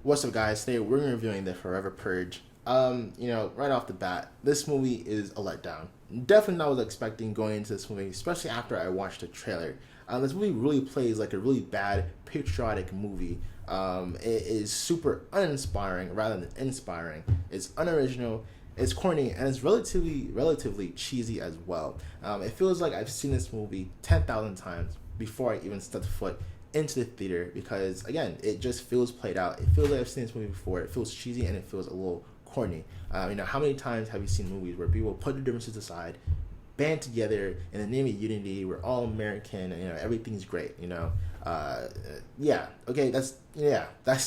What's up, guys? Today we're reviewing the Forever Purge. Right off the bat, this movie is a letdown. Definitely not what I was expecting going into this movie, especially after I watched the trailer. This movie really plays like a really bad patriotic movie. It is super uninspiring rather than inspiring. It's unoriginal, it's corny, and it's relatively cheesy as well. It feels like I've seen this movie 10,000 times before I even stepped foot into the theater because, again, it just feels played out. It feels like I've seen this movie before. It feels cheesy and it feels a little corny. How many times have you seen movies where people put their differences aside, band together in the name of unity? We're all American, and everything's great. That's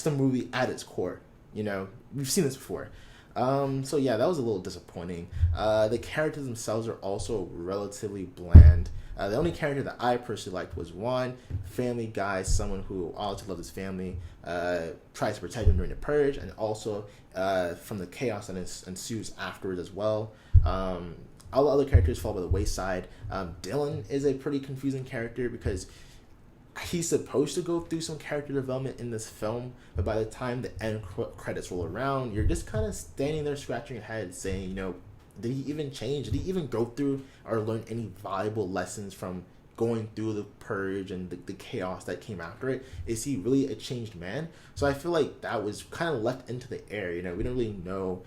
the movie at its core. We've seen this before. That was a little disappointing. The characters themselves are also relatively bland. The only character that I personally liked was Juan, family guy, someone who always loved his family, tries to protect him during the purge, and also from the chaos that ensues afterwards as well. All the other characters fall by the wayside. Dylan is a pretty confusing character because he's supposed to go through some character development in this film, but by the time the end credits roll around, you're just kind of standing there scratching your head saying, did he even change? Did he even go through or learn any valuable lessons from going through the purge and the chaos that came after it? Is he really a changed man? So I feel like that was kind of left into the air. We don't really know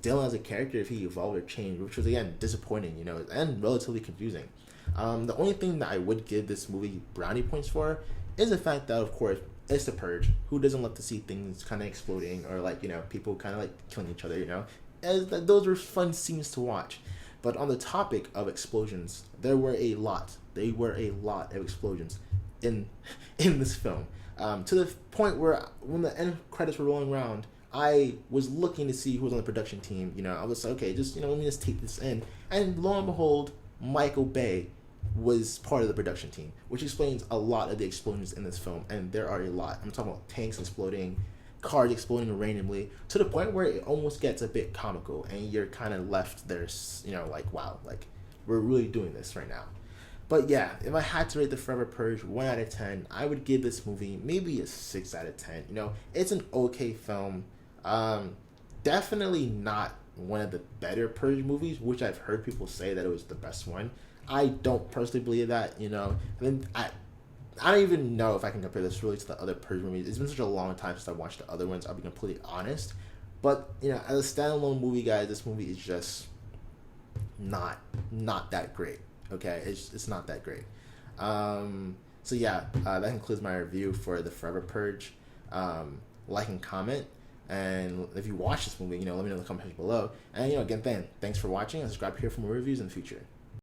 Dylan as a character, if he evolved or changed, which was, again, disappointing, and relatively confusing. The only thing that I would give this movie brownie points for is the fact that, of course, it's the purge. Who doesn't love to see things kind of exploding or people kind of killing each other? Those were fun scenes to watch. But on the topic of explosions, there were a lot. They were a lot of explosions in this film. To the point where when the end credits were rolling around, I was looking to see who was on the production team. I was like, okay, let me just take this in. And lo and behold, Michael Bay was part of the production team, which explains a lot of the explosions in this film, and there are a lot. I'm talking about tanks exploding, cars exploding randomly, to the point where it almost gets a bit comical, and you're kind of left there, wow, we're really doing this right now. But yeah, if I had to rate the Forever Purge 1 out of 10, I would give this movie maybe a 6 out of 10. It's an okay film. Definitely not one of the better Purge movies, which I've heard people say that it was the best one. I don't personally believe that. I don't even know if I can compare this really to the other Purge movies. It's been such a long time since I watched the other ones, I'll be completely honest. But, as a standalone movie, guys, this movie is just not that great. Okay? It's not that great. That concludes my review for the Forever Purge. Like and comment. And if you watch this movie, let me know in the comments below. And, again, thanks for watching, and subscribe here for more reviews in the future.